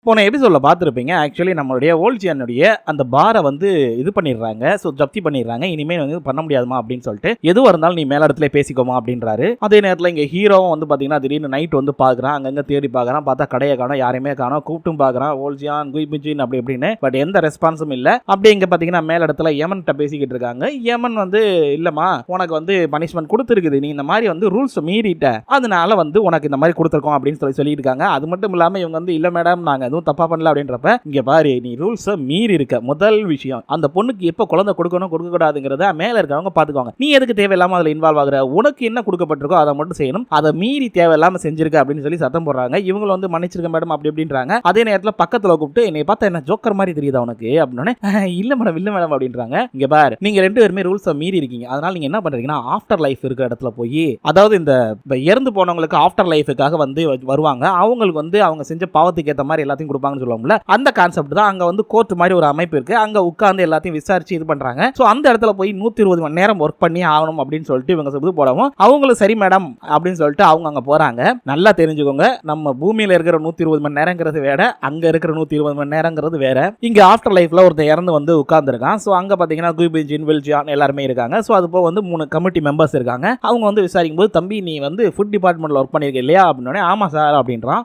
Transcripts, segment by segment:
போன எபிசோட்ல பார்த்துருப்பீங்க. ஆக்சுவலி நம்மளுடைய ஓல்ஜியானுடைய அந்த பாரை வந்து இது பண்ணிடுறாங்க. ஸோ ஜப்தி பண்ணிடுறாங்க. இனிமேல் வந்து பண்ண முடியாதுமா அப்படின்னு சொல்லிட்டு எதுவாக இருந்தாலும் நீ மேல இடத்துல பேசிக்கோமா அப்படின்றாரு. அதே நேரத்தில் இங்கே ஹீரோவும் வந்து பார்த்தீங்கன்னா திடீர்னு நைட் வந்து பார்க்குறான். அங்கங்கே தேடி பார்க்குறான். பார்த்தா கடையை காணோம், யாரையுமே காணோம். கூப்பிட்டும் பார்க்குறான் ஓல்ஜியான் குய்பிஜின் அப்படி அப்படின்னு. பட் எந்த ரெஸ்பான்ஸும் இல்லை. அப்படி இங்கே பார்த்தீங்கன்னா மேல இடத்துல யமன்கிட்ட பேசிக்கிட்டு இருக்காங்க. யமன் வந்து இல்லைம்மா உனக்கு வந்து பனிஷ்மெண்ட் கொடுத்துருக்குது, நீ இந்த மாதிரி வந்து ரூல்ஸ் மீறிட்ட, அதனால வந்து உனக்கு இந்த மாதிரி கொடுத்துருக்கோம் அப்படின்னு சொல்லிட்டு இருக்காங்க. அது மட்டும் இல்லாமல் இவங்க வந்து இல்லை மேடம் நாங்கள் எதுவும் தப்பா பண்ணல அப்படின்றப்ப இங்க பாரு நீ ரூல்ஸை மீறி இருக்க. முதல் விஷயம் அந்த பொண்ணுக்கு எப்போ குழந்தை கொடுக்கணும் கொடுக்க கூடாதுங்கிறத மேல இருக்கவங்க பாத்துக்குவாங்க. நீ எதுக்கு தேவையில்லாம அதுல இன்வால்வ் ஆகுற? உனக்கு என்ன கொடுக்கப்பட்டிருக்கோ அதை மட்டும் செய்யணும். அதை மீறி தேவையில்லாம செஞ்சிருக்க அப்படின்னு சொல்லி சத்தம் போடுறாங்க. இவங்க வந்து மன்னிச்சிருக்க மேடம் அப்படி அப்படின்றாங்க. அதே நேரத்தில் பக்கத்துல கூப்பிட்டு என்னை பார்த்தா என்ன ஜோக்கர் மாதிரி தெரியுதா உனக்கு அப்படின்னு. இல்ல மேடம் இல்ல மேடம் அப்படின்றாங்க. இங்க பாரு நீங்க ரெண்டு பேருமே ரூல்ஸை மீறி இருக்கீங்க. அதனால நீங்க என்ன பண்றீங்கன்னா ஆஃப்டர் லைஃப் இருக்கிற இடத்துல போய், அதாவது இந்த இறந்து போனவங்களுக்கு ஆஃப்டர் லைஃபுக்காக வந்து வருவாங்க. அவங்களுக்கு வந்து அவங்க செஞ்ச பாவத்துக்கு ஏற்ற மாதிரி எல்லாத்தையும் கொடுப்பாங்கன்னு சொல்லுவாங்கல்ல, அந்த கான்செப்ட் தான். அங்க வந்து கோர்ட் மாதிரி ஒரு அமைப்பு இருக்கு. அங்க உட்கார்ந்து எல்லாத்தையும் விசாரிச்சு இது பண்றாங்க. சோ அந்த இடத்துல போய் 120 மணி நேரம் ஒர்க் பண்ணி ஆகணும் அப்படின்னு சொல்லிட்டு இவங்க சொல்லுது போடவும் அவங்களும் சரி மேடம் அப்படின்னு சொல்லிட்டு அவங்க அங்க போறாங்க. நல்லா தெரிஞ்சுக்கோங்க, நம்ம பூமியில இருக்கிற 120 மணி நேரங்கிறது வேற, அங்க இருக்கிற 120 மணி நேரங்கிறது வேற. இங்க ஆஃப்டர் லைஃப்ல ஒருத்தர் இறந்து வந்து உட்கார்ந்துருக்கான். சோ அங்க பாத்தீங்கன்னா குய்பிஜின் வில்ஜியான் எல்லாருமே இருக்காங்க. சோ அது போக வந்து 3 கமிட்டி மெம்பர்ஸ் இருக்காங்க. அவங்க வந்து விசாரிக்கும் போது தம்பி நீ வந்து ஃபுட் டிபார்ட்மெண்ட்ல ஒர்க் பண்ணிருக்க இல்லையா அப்படின்னு. ஆமா சார் அப்படின்றான்.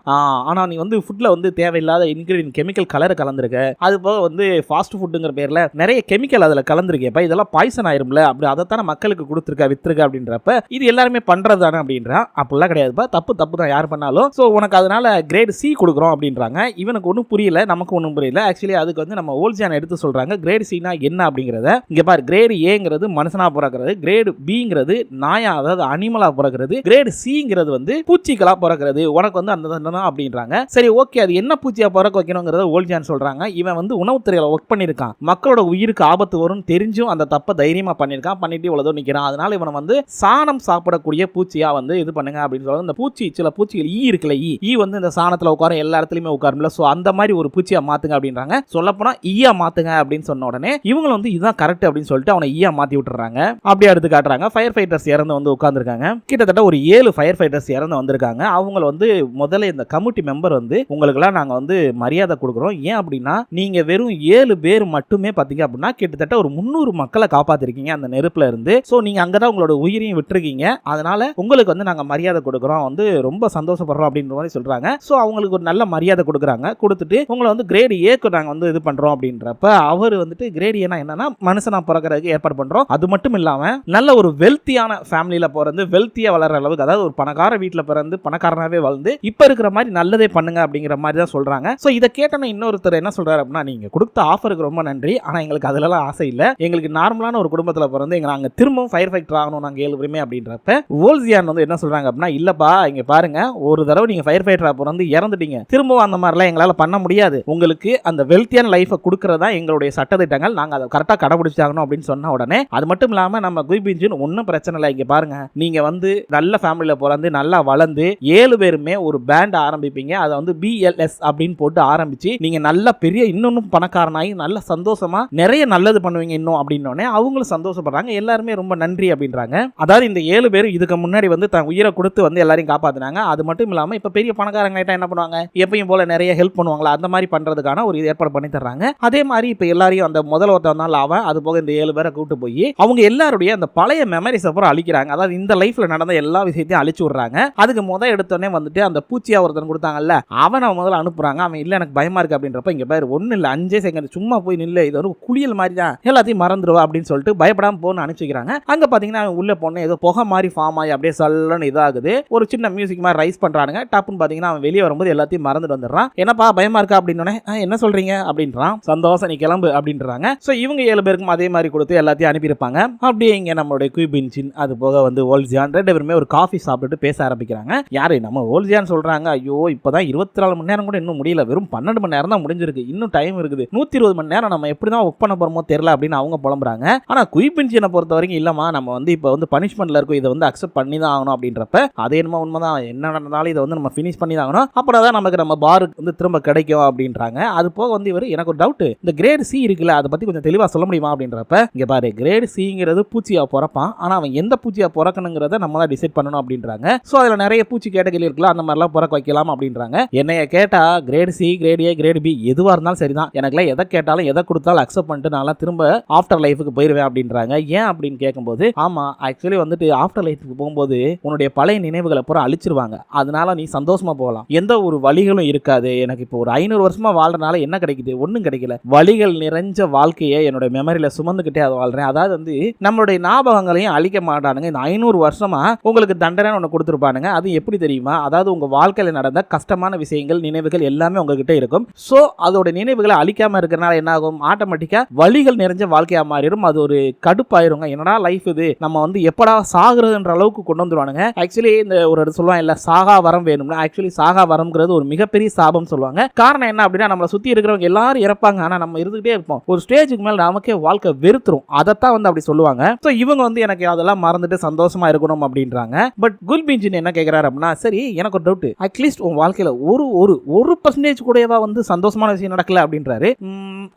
ஆனா நீ வந்து ஃபுட்ல வந்து தேவையில்லாத இன்கிரிடியன்ட் கெமிக்கல் கலர் கலந்துருக்க, அது போக வந்து ஃபாஸ்ட் ஃபுட்டுங்கிற பேர்ல நிறைய கெமிக்கல் அதுல கலந்துருக்கேப்பா, இதெல்லாம் பாய்சன் ஆயிரும்ல, அப்படி அதைத்தான மக்களுக்கு கொடுத்துருக்க வித்துருக்க அப்படின்றப்ப இது எல்லாருமே பண்றதுதானே அப்படின்றான். அப்படிலாம் கிடையாதுப்பா, தப்பு தான் யார் பண்ணாலும். ஸோ உனக்கு அதனால கிரேட் சி கொடுக்குறோம் அப்படின்றாங்க. இவனுக்கு ஒன்றும் புரியல, நமக்கு ஒன்றும் புரியல. ஆக்சுவலி அதுக்கு வந்து நம்ம ஓல்ஜியான் எடுத்து சொல்றாங்க கிரேட் சினா என்ன அப்படிங்கிறத. இங்க பாரு கிரேட் ஏங்கிறது மனுஷனா பிறக்கிறது, கிரேட் பிங்கிறது நாயா அதாவது அனிமலா பிறக்கிறது, கிரேட் சிங்கிறது வந்து பூச்சிகளா பிறக்கிறது. உனக்கு வந்து அந்த அப்படின்றாங்க. சரி ஓகே அது என்ன பூச்சியா பிறக்க வைக்கணுங்கிறத ஓல்ஜியான் சொல்றாங்க. இவன் வந்து உணவுத்துறையில ஒர்க் பண்ணிருக்கான், மக்களோட உயிருக்கு ஆபத்து வரும் தெரிஞ்சும் அந்த தப்ப தைரியமா பண்ணிருக்கான், பண்ணிட்டு இவ்வளவு நிக்கிறான். அதனால இவனை வந்து சாணம் சாப்பிடக்கூடிய பூச்சியா வந்து இது பண்ணுங்க அப்படின்னு சொல்லுவாங்க. இந்த பூச்சி சில பூச்சிகள் ஈ இருக்குல்ல, ஈ வந்து இந்த சாணத்துல உட்காரும், எல்லா இடத்துலயுமே உட்காரும்ல, சோ அந்த மாதிரி ஒரு பூச்சியா மாத்துங்க அப்படின்றாங்க. சொல்லப்போனா ஈயா மாத்துங்க அப்படின்னு சொன்ன உடனே இவங்க வந்து இதுதான் கரெக்ட் அப்படின்னு சொல்லிட்டு அவனை ஈயா மாத்தி விட்டுறாங்க. அப்படியே எடுத்து காட்டுறாங்க. ஃபயர் ஃபைட்டர்ஸ் இறந்து வந்து உட்கார்ந்துருக்காங்க. கிட்டத்தட்ட ஒரு 7 ஃபயர் ஃபைட்டர்ஸ் இறந்து வந்திருக்காங்க. அவங்க வந்து முதல்ல இந்த கமிட்டி மெம்பர் வந்து உங்களுக்குலாம் நாங்க வந்து மரியாதை கொடுக்குறோம். ஏன் அப்படின்னா நீங்க வெறும் 7 பேர் மட்டுமே பாத்தீங்க அப்படின்னா கிட்டத்தட்ட ஒரு 300 மக்களை காப்பாத்திருக்கீங்க அந்த நெருப்புல இருந்து. சோ நீங்க அங்கதான் உங்களோட உயிரையும் விட்டுருக்கீங்க. அதனால உங்களுக்கு வந்து நாங்க மரியாதை கொடுக்குறோம், வந்து ரொம்ப சந்தோஷப்படுறோம் அப்படின்ற மாதிரி சொல்றாங்க. சோ அவங்களுக்கு ஒரு நல்ல மரியாதை கொடுக்குறாங்க. கொடுத்துட்டு உங்களை வந்து கிரேட் ஏக்கு நாங்க வந்து இது பண்றோம் அப்படின்றப்ப அவர் வந்துட்டு கிரேட் ஏனா என்னன்னா மனுஷனா பிறக்கிறதுக்கு ஏற்பாடு பண்றோம். அது மட்டும் இல்லாம நல்ல ஒரு வெல்த்தியான ஃபேமிலியில பிறந்து வெல்த்தியா வளர்ற அளவுக்கு, அதாவது ஒரு பணக்கார வீட்டில் பிறந்து பணக்காரனாவே வாழ்ந்து இப்ப இருக்கிற மாதிரி நல்லதே பண்ணுங்க அப்படிங்கிற மாதிரி தான் சொல்றாங்க. சோ இத கேட்டன இன்னொருத்தர் என்ன சொல்றாரு அப்படின்னா நீங்க கொடுத்த ஆஃபருக்கு ரொம்ப நன்றி, ஆனா எங்களுக்கு அதுலலாம் ஆசை இல்ல, எங்களுக்கு நார்மலான ஒரு குடும்பத்துல பிறந்து நாங்க திரும்பவும் ஃபயர் ஃபைட்டர் ஆகணும் நாங்க 7 பேருமே அப்படின்றப்ப ஓல்ஜியான் வந்து என்ன சொல்றாங்க அப்படின்னா இல்லப்பா இங்க பாருங்க, ஒரு தடவை நீங்க ஃபயர் ஃபைட்டரா பிறந்து இறந்துட்டீங்க, திரும்பவும் அந்த மாதிரிலாம் எங்களால பண்ண முடியாது, உங்களுக்கு அந்த வெல்த்தியான லைஃபை கொடுக்கறதா எங்களுடைய சட்டத்திட்டங்கள், நாங்க அதை கரெக்டா கடைபிடிச்சாகணும் அப்படின்னு சொன்ன உடனே அது மட்டும் இல்லாம நம்ம குய்பிஜின் ஒன்றும் பிரச்சனை இல்லை, இங்க பாருங்க நீங்க வந்து நல்ல ஃபேமிலியில பிறந்து நல்லா வளர்ந்து 7 பேருமே ஒரு பேண்ட் ஆரம்பிப்பீங்க, அதை வந்து BLS அப்படின்னு போட்டு ஆரம்பிச்சு நீங்க நல்ல பெரிய இன்னொன்னும் பணக்காரனாகி நல்ல சந்தோஷமா நிறைய நல்லது பண்ணுவீங்க இன்னும் அப்படின்னோடனே அவங்களும் சந்தோஷப்படுறாங்க. எல்லாருமே ரொம்ப நன்றி அப்படின்றாங்க. அதாவது இந்த 7 பேர் இதுக்கு முன்னாடி வந்து தன் உயிரை கொடுத்து வந்து எல்லாரையும் காப்பாத்தினாங்க. அது மட்டும் இல்லாம இப்ப பெரிய பணக்காரங்க ஆயிட்டா என்ன பண்ணுவாங்க, எப்பயும் போல நிறைய ஹெல்ப் பண்ணுவாங்களா, அந்த மாதிரி பண்றதுக்கான ஒரு ஏற்பாடு பண்ணி தர்றாங்க. அதே மாதிரி இப்ப எல்லாரையும் அந்த முதல் ஒருத்தன் தான் அவன், அது போக இந்த 7 பேரை கூட்டு போய் அவங்க எல்லாருடைய அந்த பழைய மெமரிஸ் அப்புறம் அழிக்கிறாங்க. அதாவது இந்த லைஃப்ல நடந்த எல்லா விஷயத்தையும் அழிச்சு விடுறாங்க. அதுக்கு முதல் எடுத்தோடனே வந்துட்டு அந்த பூச்சியா ஒருத்தன் கொடுத்தாங்கல்ல அவனை முதல்ல அனுப்புறாங்க. அவன் இல்ல எனக்கு பயமா இருக்கு அப்படின்றப்ப இங்க பேர் ஒண்ணு இல்ல 5 செகண்ட் சும்மா போய் நில்ல, இது ஒரு குளியல் மாதிரி தான், எல்லாத்தையும் மறந்துடுவா அப்படின்னு சொல்லிட்டு பயப்படாம போன்னு அனுப்பிச்சிக்கிறாங்க. அங்க பாத்தீங்கன்னா உள்ள போன ஏதோ புகை மாதிரி ஃபார்ம் ஆகி அப்படியே சல்லன்னு இதாகுது. ஒரு சின்ன மியூசிக் மாதிரி ரைஸ் பண்றானுங்க. டாப்னு பாத்தீங்கன்னா அவன் வெளியே வரும்போது எல்லாத்தையும் மறந்துட்டு வந்துடுறான். என்னப்பா பயமா இருக்கா அப்படின்னு என்ன சொல்றீங்க அப்படின்றான். சந்தோஷம் நீ கிளம்பு அப்படின்றாங்க. சோ இவங்க 7 பேருக்கும் அதே மாதிரி கொடுத்து எல்லாத்தையும் அனுப்பியிருப்பாங்க. அப்படியே இங்க நம்மளுடைய குய்பிஜின் அது போக வந்து ஓல்ஜியான் 2 பேருமே ஒரு காஃபி சாப்பிட்டு பேச ஆரம்பிக்கிறாங்க. யாரு நம்ம ஓல்ஜியான் சொல்றாங்க ஐயோ இப்பதான் 24 மணி நேரம் கூட இன்னும் முடியல, வெறும் 12 மணி நேரம் தான் முடிஞ்சிருக்கு, இன்னும் டைம் இருக்குது, 120 மணி நேரம் நம்ம எப்படிதான் ஒர்க் பண்ண போறோமோ தெரியல அப்படின்னு அவங்க புலம்புறாங்க. ஆனா குய்பிஜினை பொறுத்த வரைக்கும் இல்லமா நம்ம வந்து இப்ப வந்து பனிஷ்மெண்ட்ல இருக்கும், இதை வந்து அக்செப்ட் பண்ணி தான் ஆகணும் அப்படின்றப்ப அதே என்னமோ உண்மைதான், என்ன நடந்தாலும் இதை வந்து நம்ம ஃபினிஷ் பண்ணி தான் ஆகணும், அப்புறம் தான் நமக்கு நம்ம பாருக்கு வந்து திரும்ப கிடைக்கும் அப்படின்றாங்க. அது போக வந்து இவர் எனக்கு ஒரு டவுட், இந்த கிரேட் சி இருக்குல்ல அதை பத்தி கொஞ்சம் தெளிவா சொல்ல முடியுமா அப்படின்றப்ப இங்க பாரு கிரேட் சிங்கிறது பூச்சியா பிறப்பான், ஆனா அவன் எந்த பூச்சியா பிறக்கணுங்கிறத நம்ம தான் டிசைட் பண்ணணும் அப்படின்றாங்க. சோ அதுல நிறைய பூச்சி கேட்டகரி இருக்குல்ல அந்த மாதிரிலாம் பிறக்க வைக்கலாம் அப்படின்றாங்க. என்னைய கேட்டா grade C, grade A, grade B எதுவா இருந்தாலும் சரிதான், எனக்குலாம் எதை கேட்டாலும் எதை கொடுத்தாலும் அக்செப்ட் பண்ணிட்டு நான் திரும்ப ஆஃப்டர் லைஃபுக்கு போயிருவேன் அப்படின்றாங்க. ஏன் அப்படின்னு கேட்கும்போது, ஆமா ஆக்சுவலி வந்துட்டு ஆஃப்டர் லைஃபுக்கு போகும்போது உன்னுடைய பழைய நினைவுகளை பூரா அழிச்சிருவாங்க, அதனால நீ சந்தோஷமா போகலாம், எந்த ஒரு வழிகளும் இருக்காது. எனக்கு இப்போ ஒரு 500 வருஷமா வாழ்றதுனால என்ன கிடைக்குது? ஒன்றும் கிடைக்கல. வழிகள் நிறைஞ்ச வாழ்க்கையை என்னோட மெமரியில சுமந்துக்கிட்டே அதை வாழ்றேன். அதாவது வந்து நம்மளுடைய ஞாபகங்களையும் அழிக்க மாட்டானுங்க. இந்த 500 வருஷமா உங்களுக்கு தண்டனை ஒன்று கொடுத்துருப்பானுங்க. அது எப்படி தெரியுமா? அதாவது உங்க வாழ்க்கையில் நடந்த கஷ்டமான விஷயங்கள், நினைவுகள் எல்லாமே உங்ககிட்ட இருக்கும். ஸோ அதோட நினைவுகளை அழிக்காம இருக்கிறனால என்ன ஆகும்? ஆட்டோமேட்டிக்கா வழிகள் நிறைஞ்ச வாழ்க்கையா மாறிடும். அது ஒரு கடுப்பாயிருங்க. என்னடா லைஃப் இது, நம்ம வந்து எப்படா சாகுறதுன்ற அளவுக்கு கொண்டு வந்துருவானுங்க. ஆக்சுவலி இந்த ஒரு சொல்லுவாங்க இல்ல, சாகா வரம் வேணும்னா, ஆக்சுவலி சாகா வரம்ங்கிறது ஒரு மிகப்பெரிய சாபம் சொல்லுவாங்க. காரணம் என்ன அப்படின்னா, நம்மளை சுத்தி இருக்கிறவங்க எல்லாரும் இறப்பாங்க, ஆனா நம்ம இருந்துகிட்டே இருப்போம். ஒரு ஸ்டேஜுக்கு மேல நமக்கே வாழ்க்கை வெறுத்துரும். அதைத்தான் வந்து அப்படி சொல்லுவாங்க. ஸோ இவங்க வந்து எனக்கு அதெல்லாம் மறந்துட்டு சந்தோஷமா இருக்கணும் அப்படின்றாங்க. பட் குல்பிஞ்சின் என்ன கேட்கிறாரு அப்படின்னா, சரி எனக்கு ஒரு டவுட், அட்லீஸ்ட் உன் வாழ்க்கையில ஒரு ஒரு ஒரு பர்சன்டேஜ் கூடவா வந்து சந்தோஷமான விஷயம் நடக்கல அப்படின்றாரு.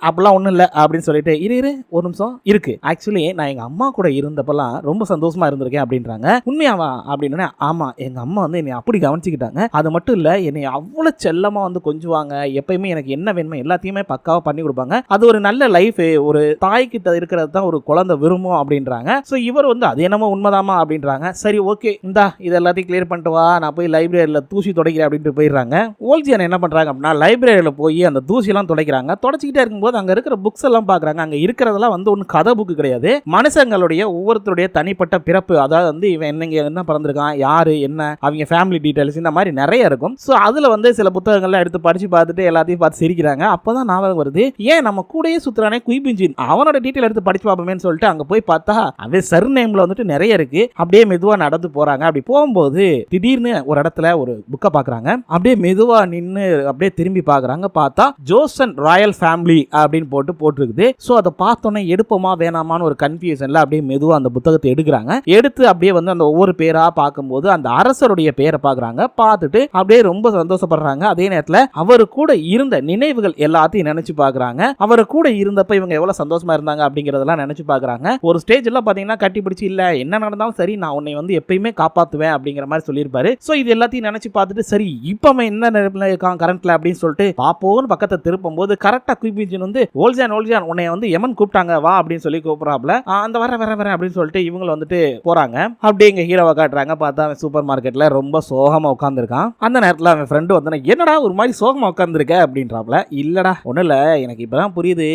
அப்படிலாம் ஒன்றும் இல்லை அப்படின்னு சொல்லிட்டு, இரு ஒரு நிமிஷம் இருக்கு, ஆக்சுவலி நான் எங்க அம்மா கூட இருந்தப்பெல்லாம் ரொம்ப சந்தோஷமா இருந்திருக்கேன் அப்படின்றாங்க. உண்மையாவா அப்படின்னு, ஆமா எங்க அம்மா வந்து என்னை அப்படி கவனிச்சுக்கிட்டாங்க, அது மட்டும் இல்ல என்னை அவ்வளவு செல்லமா வந்து கொஞ்சுவாங்க, எப்பயுமே எனக்கு என்ன வேணுமோ எல்லாத்தையுமே பக்காவா பண்ணி கொடுப்பாங்க, அது ஒரு நல்ல லைஃப், ஒரு தாய் கிட்ட இருக்கிறது தான் ஒரு குழந்தை விரும்பும் அப்படின்றாங்க. ஸோ இவர் வந்து அது என்னமோ உண்மைதாமா அப்படின்றாங்க. சரி ஓகே, இந்தா இது எல்லாத்தையும் கிளியர் பண்ணிட்டு வா, நான் போய் லைப்ரரியில தூசி துடைக்கிறேன் அப்படின்ட்டு போயிடுறாங்க. ஓல்ஜியன் என்ன பண்றாங்க அப்படின்னா, லைப்ரரியில போய் அந்த தூசி எல்லாம் துடைக்கிறாங்க. தொடச்சிக்கிட்டே இருக்கும்போது அங்க இருக்கிற புக்ஸ் எல்லாம் பாக்குறாங்க. அங்க இருக்கிறதெல்லாம் வந்து ஒன்றும் கதை புக்கு கிடையாது, மனுஷங்களுடைய ஒவ்வொருத்தருடைய தனிப்பட்ட பிறப்பு, அதாவது வந்து இவன் என்ன பிறந்திருக்கான், யாரு என்ன, அவங்க ஃபேமிலி டீடைல்ஸ், இந்த மாதிரி நிறைய இருக்கும். ஸோ அதுல வந்து சில புத்தகங்கள்லாம் எடுத்து படிச்சு பார்த்துட்டு எல்லாத்தையும் பார்த்து சிரிக்கிறாங்க. அப்பதான் ஞாபகம் வருது, ஏன் நம்ம கூடயே சுத்துறானே குய்பிஞ்சின், அவனோட டீடைல் எடுத்து படிச்சு பார்ப்போமேன்னு சொல்லிட்டு அங்க போய் பார்த்தா அவன் சர் நேம்ல வந்துட்டு நிறைய இருக்கு. அப்படியே மெதுவா நடந்து போறாங்க. அப்படி போகும்போது திடீர்னு ஒரு இடத்துல ஒரு புக்கை பாக்குறாங்க. அப்படியே மெதுவா நின்று அப்படியே திரும்பி பாக்குறாங்க. பார்த்தா ஜோசன் ராயல் ஃபேமிலி அப்படின்னு போட்டுருக்குது. ஸோ அதை பார்த்தோன்னே எடுப்போமா வேணாமான்னு ஒரு கன்ஃபியூஷன்ல அப்படியே மெதுவா அந்த புத்தகத்தை எடுக்கிறாங்க. எடுத்து அப்படியே வந்து அந்த ஒவ்வொரு பேரா பார்க்கும்போது அந்த அரசருடைய பேரை பார்க்குறாங்க. பார்த்துட்டு அப்படியே ரொம்ப சந்தோஷப்படுறாங்க. அதே நேரத்தில் அவர் கூட இருந்த நினைவுகள் எல்லாத்தையும் நினைச்சு பார்க்குறாங்க. அவர் கூட இருந்தப்ப இவங்க எவ்வளவு சந்தோஷமா இருந்தாங்க அப்படிங்கறதெல்லாம் நினைச்சு பார்க்குறாங்க. ஒரு ஸ்டேஜ்ல பார்த்தீங்கன்னா கட்டி பிடிச்சி, இல்ல என்ன நடந்தாலும் சரி நான் உன்னை வந்து எப்பயுமே காப்பாற்றுவேன் அப்படிங்கிற மாதிரி சொல்லியிருப்பாரு. ஸோ இது எல்லாத்தையும் நினைச்சு பார்த்துட்டு, சரி இப்போ அவன் என்ன நிலைமையில இருக்கான் கரண்ட்ல அப்படின்னு சொல்லிட்டு பாப்போன்னு பக்கத்தை திருப்பும் போது கரெக்டா குய்பிஞ்சின் வந்து, ஓல்ஜான் உன்னை வந்து எமன் கூப்பிட்டாங்க வா அப்படின்னு சொல்லி கூப்பிடுறாப்ல. அந்த வர அப்படின்னு சொல்லிட்டு இவங்க வந்துட்டு போறாங்க. அப்படியே எங்க ஹீரோவை காட்டுறாங்க. பார்த்தா அவன் சூப்பர் மார்க்கெட்ல ரொம்ப சோகமா உட்காந்துருக்கான். அந்த நேரத்தில் அவன் ஃப்ரெண்டு வந்து, என்னடா ஒரு மாதிரி சோகமா உட்காந்துருக்க அப்படின்றாப்ல. இல்லடா ஒன்றும் இல்லை, எனக்கு இப்பதான் புரியுது,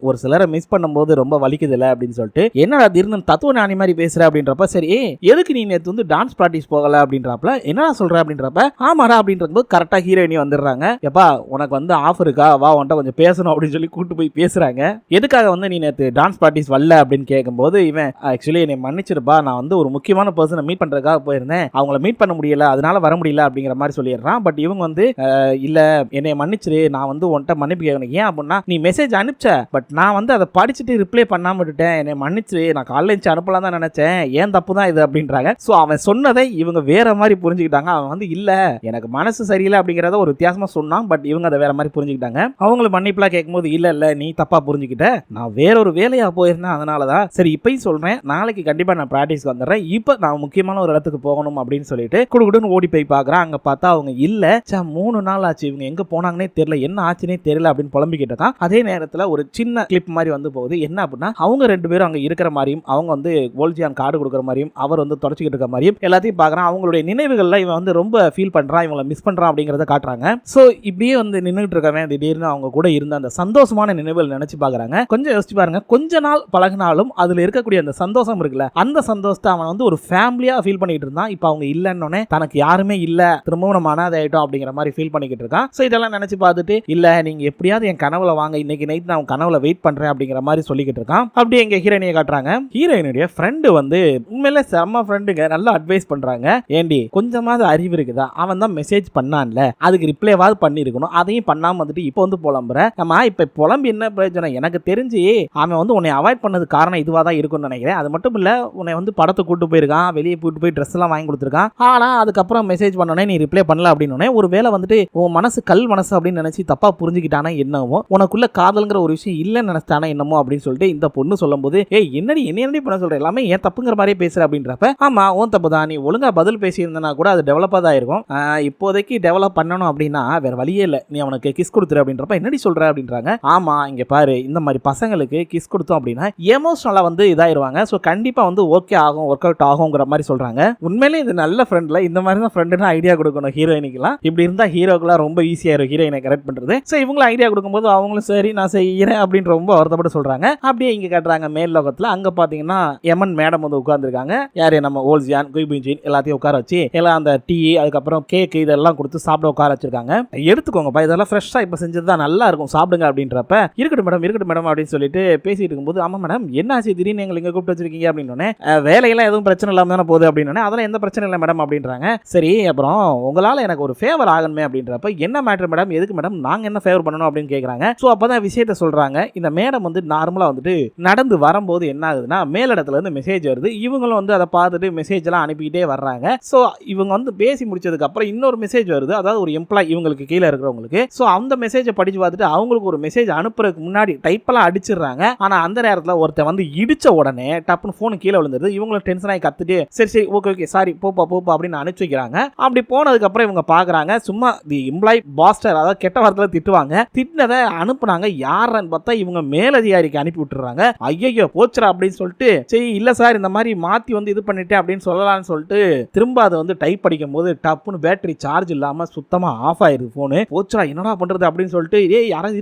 ஒரு சிலரை மிஸ் பண்ணும்போது ரொம்ப வலிக்குது இல்லை அப்படின்னு சொல்லிட்டு, என்னடா திடீர்னு தத்துவ ஞானி மாதிரி பேசுற அப்படின்றப்ப, சரி எதுக்கு நீ நேற்று வந்து டான்ஸ் பிராக்டிஸ் போகல அப்படின்றாப்ல. என்னடா சொல்ற அப்படின்றப்ப, ஆமாடா அப்படின்றபோது கரெக்டா ஹீரோயினி வந்துடுறாங்க. எப்பா உனக்கு வந்து ஆஃபர் இருக்கா, வா உன்ட்ட கொஞ்சம் பேசணும் அப்படின்னு சொல்லி கூட்டு போய் பேசுறாங்க. எதுக்காக வந்து நீ நேற்று டான்ஸ் பிராக்டிஸ் வரல அப்படின்னு கேட்கும்போது, இவன் ஆக்சுவலி என்னை மன்னிச்சிருப்பா, நான் வந்து ஒரு முக்கியமான பர்சனை மீட் பண்றதுக்காக போயிருந்தேன், அவங்கள மீட் பண்ண முடியல, அதனால வர முடியல அப்படிங்கிற மாதிரி சொல்லிடுறான். பட் இவங்க வந்து, இல்ல என்னை மன்னிச்சிரு, நான் வந்து உன்ட்ட மன்னிப்பு கேட்கணும். ஏன் அப்படின்னா நீ மெசேஜ் அனுப்பிச்ச, பட் நான் வந்து அதை படிச்சுட்டு ரிப்ளை பண்ணாம விட்டுட்டேன், என்னை மன்னிச்சிரு, நான் காலேஜ் அனுப்பலாம் தான் நினைச்சேன், ஏன் தப்பு தான் இது அப்படின்றாங்க. ஸோ அவன் சொன்னதை இவங்க வேற மாதிரி புரிஞ்சுக்கிட்டாங்க. அவன் வந்து இல்ல எனக்கு மனசு சரியில்லை அப்படிங்கிறத ஒரு வித்தியாசமா சொன்னான். பட் இவங்க அதை வேற மாதிரி புரிஞ்சுக்கிட்டாங்க. அவங்களை மன்னிப்புலாம் கேட்கும்போது, இல்ல நீ தப்பா புரிஞ்சுக்கிட்ட, நான் வேற ஒரு வேலையா போயிருந்தேன், அதனாலதான். சரி இப்பயும் சொல்றேன், நாளைக்கு கண்டிப்பா நான் பிராக்டிஸ்க்கு வந்துடுறேன், இப்போ நான் முக்கியமான ஒரு இடத்துக்கு போகணும் அப்படின்னு சொல்லிட்டு குடுகுடுன்னு ஓடி போய் பார்க்குறேன். அங்க பார்த்தா அவங்க இல்ல. 3 நாள் ஆச்சு, இவங்க எங்க போனாங்கன்னே தெரியல, என்ன ஆச்சுன்னே தெரியல அப்படின்னு புலம்பிக்கிட்டு இருக்கான். அதே நேரத்தில் ஒரு சின்ன கிளிப் மாதிரி வந்து போகுது. என்ன அப்படின்னா, அவங்க 2 பேரும் அங்க இருக்கிற மாதிரியும், அவங்க வந்து ஓல்ஜியான் கார்டு கொடுக்குற மாதிரியும், அவர் வந்து தொடச்சிக்கிட்டு இருக்க மாதிரியும் எல்லாத்தையும் பார்க்குறான். அவங்களுடைய நினைவுகள்ல இவன் வந்து ரொம்ப ஃபீல் பண்றான், இவங்களை மிஸ் பண்றான் அப்படிங்கறத காட்டுறாங்க. ஸோ இப்படியே வந்து நின்றுட்டு இருக்கவன் திடீர்னு அவங்க கூட இருந்த அந்த சந்தோஷமான நினைவுகள் நினைச்சு பார்க்குறாங்க. கொஞ்சம் யோசிச்சு பாருங்க, கொஞ்ச நாள் பழகினாலும் அதுல இருக்கக்கூடிய அந்த சந்தோஷம் இருக்குல்ல, அந்த சந்தோஷத்தை அவன் வந்து ஒரு ஃபேமிலியா ஃபீல் பண்ணிட்டு இருந்தான். இப்போ அவங்க இல்லைன்னொன்னே தனக்கு யாருமே இல்ல, திரும்பவும் நம்ம அனாதை ஆயிட்டோம் அப்படிங்கிற மாதிரி ஃபீல் பண்ணிக்கிட்டு இருக்கான். ஸோ இதெல்லாம் நினைச்சு பார்த்துட்டு, இல்ல நீங்க எப்படியாவது என் கனவுல வாங்க, இன்னைக்கு நைட் நான் கனவுல வெயிட் பண்றேன் அப்படிங்கிற மாதிரி சொல்லிக்கிட்டு இருக்கான். அப்படியே எங்க ஹீரோயினியை காட்டுறாங்க. ஹீரோயினுடைய ஃப்ரெண்டு வந்து உண்மையில செம்ம ஃப்ரெண்டுங்க, நல்லா அட்வைஸ் பண்றாங்க. ஏண்டி கொஞ்சமாவது அறிவு இருக்குதா, அவன் தான் மெசேஜ் பண்ணான்ல, அதுக்கு ரிப்ளைவாவது பண்ணிருக்கணும், அதையும் பண்ணாம வந்துட்டு இப்போ வந்து புலம்புற, நம்ம இப்ப புலம்பி என்ன பிரயோஜனம், எனக்கு தெரிஞ்சு அவன் வந்து உன்னை அவாய்ட் பண்ணது காரணம் இதுவா தான் இருக்கும்னு நினைக்கிறேன். அது மட்டும் இல்ல, உன்னை வந்து படத்தை கூட்டு போயிருக்கான், வெளியே கூட்டு போய் ட்ரெஸ் எல்லாம் வாங்கி கொடுத்துருக்கான், ஆனா அதுக்கப்புறம் மெசேஜ் பண்ணோன்னே நீ ரிப்ளை பண்ணல அப்படின்னு ஒரு வேளை வந்துட்டு உன் மனசு கல் மனசு அப்படின்னு நினைச்சு தப்பா புரிஞ்சுக்கிட்டானா என்னமோ, உனக்குள்ள காதல்ங்கிற ஒரு விஷயம் இல்லைன்னு நினைச்சானா என்னமோ அப்படின்னு சொல்லிட்டு இந்த பொண்ணு சொல்லும் போது, ஏய் என்னடி என்ன பண்ண சொல்ற, எல்லாமே ஏன் தப்புங்கிற மாதிரியே பேசுற அப்படின்றப்ப, ஆமா உன் தப்பு தான், நீ ஒழுங்கா பதில் பேசியிருந்தனா கூட அது டெவலப்பா தான் இருக்கும், இப்போதைக்கு டெவலப் பண்ணணும் அப்படின்னா வேற வழியே இல்ல, நீ அவனுக்கு கிஸ் கொடுத்துரு அப்படின்றப்ப என்னடி சொல்ற அப்படின்றாங்க. ஆமா இங்க பாரு, இந்த மாதிரி பசங்களுக்கு கிஸ் கொடுத்தோம் அப்படின்னா எமோஷனலா வந்து இதாயிருவாங்க. ஸோ கண்டிப்பா வந்து ஓகே ஆகும், ஒர்க் அவுட் ஆகுங்கிற மாதிரி சொல்றாங்க. உண்மையிலே இது நல்ல ஃப்ரெண்ட்ல இந்த மாதிரி தான் ஃப்ரெண்டுன்னு ஐடியா கொடுக்கணும் ஹீரோயினிக்கலாம். இப்படி இருந்தா ஹீரோக்கெல்லாம் ரொம்ப ஈஸியா இருக்கும் ஹீரோயினை கரெக்ட் பண்றது. ஸோ இவங்களும் ஐடியா கொடுக்கும்போது அவங்களும் சரி நான் செய்யறேன் அப்படின்னு ரொம்ப வருத்தப்பட்டு சொல்றாங்க. அப்படியே இங்க காட்டுறாங்க மேல் லோகத்துல. அங்க பாத்தீங்கன்னா எமன் மேடம் வந்து உட்கார்ந்துருக்காங்க. யாரு நம்ம ஓல்ஜியான் குய்பின்ஜின் எல்லாத்தையும் உட்கார வச்சு எல்லாம் அந்த டீ அதுக்கப்புறம் கேக் இதெல்லாம் கொடுத்து சாப்பிட உட்கார வச்சிருக்காங்க. எடுத்துக்கோங்கப்பா, இதெல்லாம் ஃப்ரெஷ்ஷா இப்ப செஞ்சதுதான் நல்லா இருக்கும் சாப்பிடுங்க அப்படின்றப்ப இருக்கட்டும் மேடம் அப்படின்னு சொல்லிட்டு பேசிட்டு இருக்கும்போது ஆமா மேடம் என்னாச்சு திடீர்னு எங்களை இங்க கூப்பிட்டு வச்சிருக்கீங்க அப்படின்னு வேலையெல்லாம் எதுவும் பிரச்சனை இல்லாம தானே போகுது அப்படின்னு அதெல்லாம் எந்த பிரச்சனை இல்லை மேடம் அப்படின்றாங்க. சரி அப்புறம் உங்களால எனக்கு ஒரு ஃபேவர் ஆகணுமே அப்படின்றப்ப என்ன மேட்டர் மேடம், எதுக்கு மேடம், நாங்க என்ன ஃபேவர் பண்ணணும் அப்படின்னு கேக்குறாங்க. சோ அப்பதான் விஷயத்தை சொல்றாங்க. இந்த மேடம் வந்து நார்மலா வந்துட்டு நடந்து வரும்போது என்ன ஆகுதுன்னா மேலிடத்துல இருந்து மெசேஜ் வருது. இவங்களும் வந்து அதை பார்த்துட்டு மெசேஜ் எல்லாம் அனுப்பிக்கிட்டே வர்றாங்க. சோ இவங்க வந்து பேசி முடிச்சதுக்கு அப்புறம் இன்னொரு மெசேஜ் வருது, அதாவது ஒரு எம்ப்ளாய் இவங்களுக்கு கீழே இருக்கிறவங்களுக்கு. சோ அந்த மெசேஜை படிச்சு பார்த்துட்டு அவங்களுக்கு ஒரு மெசேஜ் அனுப்புறதுக்கு முன்னாடி டைப் எல்லாம் அடிச்சிடுறாங்க. ஆனா அந்த நேரத்தில் ஒருத்தன் வந்து இடிச்ச உடனே டப்புன்னு போன் கீழே விழுந்துருது. இவங்களும் டென்ஷன் ஆகி கத்துட்டு சரி ஓகே சாரி போப்பா அப்படின்னு அனுப்பிச்சு வைக்கிறாங்க. அப்படி போனதுக்கு அப்புறம் இவங்க பாக்குறாங்க சும்மா தி எம்ப்ளாய் பாஸ்டர், அதாவது கெட்ட வார்த்தையில திட்டுவாங்க. திட்டினதை அனுப்புனாங்க யாருன்னு பார்த்தா இவங்க மேலதிகாரிக்கு அனுப்பி விட்டுறாங்க. ஐயோ போச்சுரா அப்படின்னு சொல்லிட்டு சரி இல்ல சார் இந்த மாதிரி மாத்தி வந்து இது பண்ணிட்டேன் அப்படின்னு சொல்லலாம்னு சொல்லிட்டு திரும்ப அதை வந்து டைப் படிக்கும் போது டப்புன்னு பேட்டரி சார்ஜ் இல்லாம சுத்தமா ஆஃப் ஆயிருது போனு. போச்சுரா என்னடா பண்றது அப்படின்னு சொல்லிட்டு ஏய் யாராவது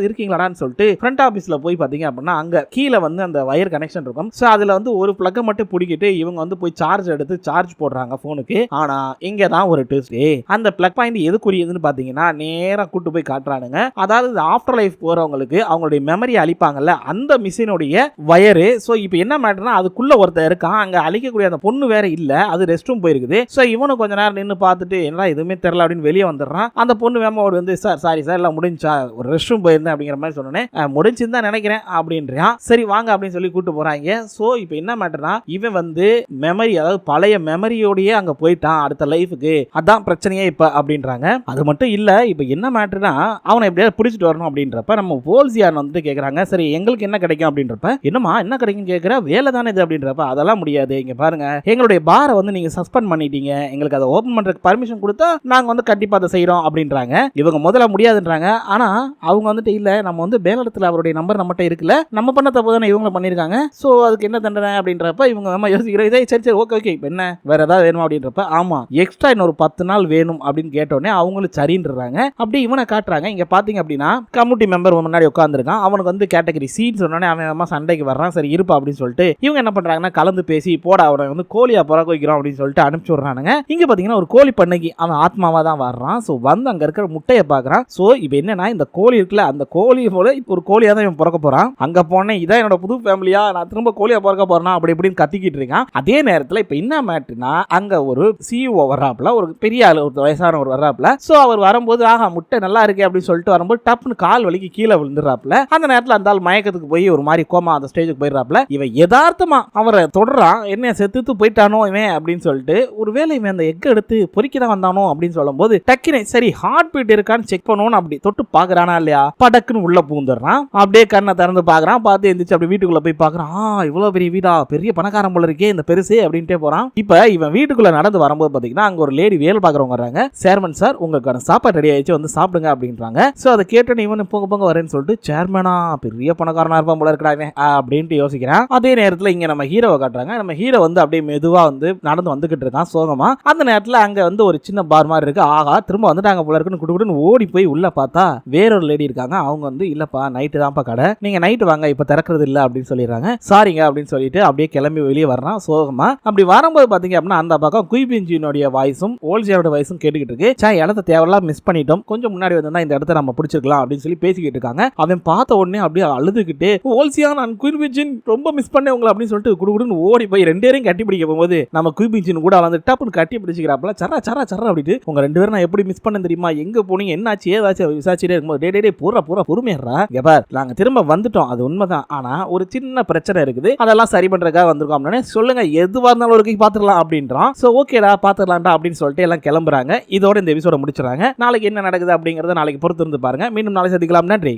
இருக்கீங்களாடான்னு சொல்லிட்டு ஃப்ரண்ட் ஆபீஸ்ல போய் பாத்தீங்க அப்படின்னா அங்க கீழே வந்து அந்த வயர் கனெக்ஷன் இருக்கும். சோ அதுல வந்து ஒரு பிளக்க மட்டும் பிடிக்கிட்டு இவங்க வந்து போய் சார்ஜ் எடுத்து சார்ஜ் போடுறாங்க போனுக்கு. ஆனா இங்க தான் ஒரு ட்விஸ்ட். அந்த பிளக் பாயிண்ட் எதுக்குரியதுன்னு பாத்தீங்கன்னா நேரா கூட்டு போய் காட்டுறானுங்க. அதாவது ஆஃப்டர் லைஃப் போறவங்களுக்கு அவங்களுடைய மெமரி அழிப்பாங்கல்ல அந்த மிஷினுடைய வயரு. சோ இப்போ என்ன மேட்டர்னா அதுக்குள்ள ஒருத்தர் இருக்கான், அங்க அழிக்கக்கூடிய அந்த பொண்ணு வேற இல்ல, அது ரெஸ்ட் ரூம் போயிருக்குது. சோ இவனு கொஞ்ச நேரம் நின்று பார்த்துட்டு என்னடா எதுவுமே தெரியல அப்படின்னு வெளியே வந்துடுறான். அந்த பொண்ணு வேமா வந்து சார் சாரி சார் எல்லாம் முடிஞ்சா ஒரு ரெஸ்ட் ரூம் போயிருந்தேன் அப்படிங்கிற மாதிரி சொன்னேன். முடிஞ்சுன்னு தான் நினைக்கிறேன் அப்படின்றான். சரி வாங்க அப்படின்னு சொல்லி கூட்டு போறாங்க. சோ இப்போ என்ன மேட்டர்னா இவன் வந்து மெமரி, அதாவது பழைய மெமரியோடயே அங்க போயிட்டான் அடுத்த லைஃபுக்கு, அதான் பிரச்சனையே இப்ப அப்படின்றாங்க. அது மட்டும் இல்ல இப்போ என்ன மேட்டர்னா அவனை எப்படியாவது பிடிச்சிட்டு வரணும் அப்படின்றப்ப நம்ம போல்சியான் வந்து கேக்குறாங்க சரி எங்களுக்கு என்ன கிடைக்கும் அப்படின்றப்ப என்னமா என்ன கிடைக்கும் கேட்கிற, வேலை தானே இது அப்படின்றப்ப அதெல்லாம் முடியாது, இங்க பாருங்க எங்களுடைய பாரை வந்து நீங்க சஸ்பெண்ட் பண்ணிட்டீங்க, எங்களுக்கு அதை ஓபன் பண்றதுக்கு பர்மிஷன் கொடுத்தா நாங்க வந்து கண்டிப்பா அதை செய்யறோம் அப்படின்றாங்க. இவங்க முதல்ல முடியாதுன்றாங்க. ஆனா அவங்க வந்துட்டு இல்ல நம்ம வந்து பேலடத்துல அவருடைய நம்பர் நம்மகிட்ட இருக்குல்ல, நம்ம பண்ண தப்பு தானே இவங்க பண்ணிருக்காங்க, சோ அதுக்கு என்ன தண்டனை அப்படின்றப்ப இவங்க யோசிக்கிறேன். சரி ஓகே இப்போ என்ன வேற ஏதாவது வேணுமா அப்படின்றப்ப ஆமா எக்ஸ்ட்ரா இன்னொரு 10 நாள் வேணும் அப்படின்னு கேட்டோடனே அவங்களும் சரின்றாங்க. அப்படி இவனை காட்டுறாங்க. இங்க பாத்தீங்க அப்படின்னா கம்யூனிட்டி மெம்பர் முன்னாடி உட்காந்துருக்கான். அவனுக்கு வந்து கேட்டகரி சீட் சொன்னோடனே அவன் சண்டைக்கு வர்றான். சரி இருப்பா அப்படின்னு சொல்லிட்டு இவங்க என்ன பண்றாங்கன்னா கலந்து பேசி போட அவனை வந்து கோழியா பிறக்க வைக்கிறோம் அப்படின்னு சொல்லிட்டு அனுப்பிச்சு விடுறானுங்க. இங்க பாத்தீங்கன்னா ஒரு கோழி பண்ணைக்கு அவன் ஆத்மாவா தான் வர்றான். சோ வந்து அங்க இருக்கிற முட்டையை பாக்குறான். சோ இப்போ என்னன்னா இந்த கோழி இருக்குல்ல அந்த கோழி போல ஒரு கோழியா தான் இவன் பிறக்க போறான். அங்க போனேன் இதான் என்னோட புது ஃபேமிலியா, நான் திரும்ப கோழியா பிறக்க போறேன் அப்படி இப்படின்னு கத்திக்கிட்டு இருக்கான். அதே நேரத்தில் இப்போ என்ன மேட்டுனா அங்க ஒரு சிஇஓ வர்றாப்ல, ஒரு பெரிய ஆள், ஒரு வயசான ஒரு வர்றாப்ல. சோ அவர் வரும்போது ஆஹா முட்டை நல்லா இருக்கு அப்படின்னு சொல்லிட்டு வரும்போது டப்புன்னு கால் வலிக்கு கீழே விழுந்துறாப்ல. அந்த நேரத்தில் அந்த ஆள் மயக்கத்துக்கு போய் ஒரு மாதிரி கோமா அந்த ஸ்டேஜுக்கு போயிடுறாப்ல. இவன் யதார்த்தமா அவரை தொடரான், என்ன செத்துத்து போயிட்டானோ இவன் அப்படின்னு சொல்லிட்டு ஒருவேளை இவன் அந்த எக் எடுத்து பொறிக்க தான் வந்தானோ அப்படின்னு சொல்லும் போது டக்குனு சரி ஹார்ட் பீட் இருக்கான்னு செக் பண்ணுவோன்னு அப்படி தொட்டு பாக்குறானா இல்லையா, படக்குன்னு உள்ள பூந்துடுறான். அப்படியே கண்ணை திறந்து பாக்குறான். பார்த்து எந்திரிச்சு அப்படி வீட்டுக்குள்ள போய் பாக்குறான். இவ்வளவு பெரிய வீடா, பெரிய பணக்காரன் போல இருக்கே இந்த பெருசு அப்படின்ட்டே போறான். இப்ப இவன் வீட்டுக்குள்ள நடந்து வரும்போது பாத்தீங்கன்னா அங்க ஒரு லேடி வேலை பாக்குறவங்க வர்றாங்க. சேர்மன் சார் உங்களுக்கான சாப்பாடு ரெடி ஆயிடுச்சு வந்து சாப்பிடுங்க அப்படின்றாங்க. சோ அதை கேட்டு இவன் போங்க வரேன்னு சொல்லிட்டு சேர்மனா பெரிய பணக்காரனா இருப்பான் போல இருக்கிறாங்க அப்படின்ட்டு யோசிக்கிறான். அதே நேரத்துல இங்க நம்ம ஹீரோவை காட்டுறாங்க. நம்ம ஹீரோ வந்து அப்படியே மெதுவா வந்து நடந்து வந்துகிட்டு இருக்கான் சோகமா. அந்த நேரத்துல அங்க வந்து ஒரு சின்ன பார் மாதிரி இருக்கு. ஆகா திரும்ப வந்துட்டாங்க போல இருக்குன்னு குடுக்குன்னு ஓடி போய் உள்ள பார்த்தா வேறொரு லேடி இருக்காங்க. அவங்க வந்து இல்லப்பா நைட்டு தான்ப்பா கடை, நீங்க நைட்டு வாங்க இப்ப திறக்கிறது இல்ல அப்படின்னு சொல்லிடுறாங்க. சாரிங்க அப்படின்னு சொல்லிட்டு அப்படியே கிளம்பி வெளியே வர்றான் சோகமா. அப்படி வரும்போது பாத்தீங்க அப்படின்னா அந்த பக்கம் குய்பின்ஜினுடைய வாய்ஸும் ஓல்ஜியோட வாய்ஸும் கேட்டுக்கிட்டு இருக்கு. இடத்த தேவையெல்லாம் மிஸ் பண்ணிட்டோம், கொஞ்சம் முன்னாடி வந்தா இந்த இடத்த நம்ம பிடிச்சிருக்கலாம் அப்படின்னு சொல்லி பேசிக்கிட்டு இருக்காங்க. அவன் பார்த்த உடனே அப்படியே அழுதுகிட்டு ஓல்சியான் நான் குய்பின்ஜின் ரொம்ப மிஸ் பண்ணேன் உங்களை அப்படின்னு சொல்லிட்டு குடுகுடுன்னு ஓடி போய் ரெண்டு பேரும் கட்டி பிடிக்க போகும்போது நம்ம குய்பின்ஜின் கூட வந்து டப்புன்னு கட்டி பிடிச்சிக்கிறாப்ல. சரா சரா சரா அப்படிட்டு உங்க ரெண்டு பேரும் நான் எப்படி மிஸ் பண்ண தெரியுமா, எங்க போனீங்க என்னாச்சு ஏதாச்சும் விசாரிச்சுட்டே இருக்கும்போது டே பூரா பொறுமையா பார் நாங்க திரும்ப வந்துட்டோம் அது உண்மைதான், ஆனா ஒரு சின்ன பிரச்சனை இருக்குது அதெல்லாம் சரி பண்றதுக்காக வந்திருக்கோம் அப்படின்னு சொல்லுங்க, எதுவா இருந்தாலும் ஒரு பாத்துக்கலாம் அப்படின்றான். சோ ஓகேடா பாத்துக்கலாம்டா அப்படின்னு சொல்லிட்டு எல்லாம் கிளம்புறாங்க. இதோட இந்த எபிசோட முடிச்சுறாங்க. நாளைக்கு என்ன நடக்குது அப்படிங்கறத நாளைக்கு பொறுத்து இருந்து பாருங்க. மீண்டும் நாளை சந்திக்கலாம். நன்றி.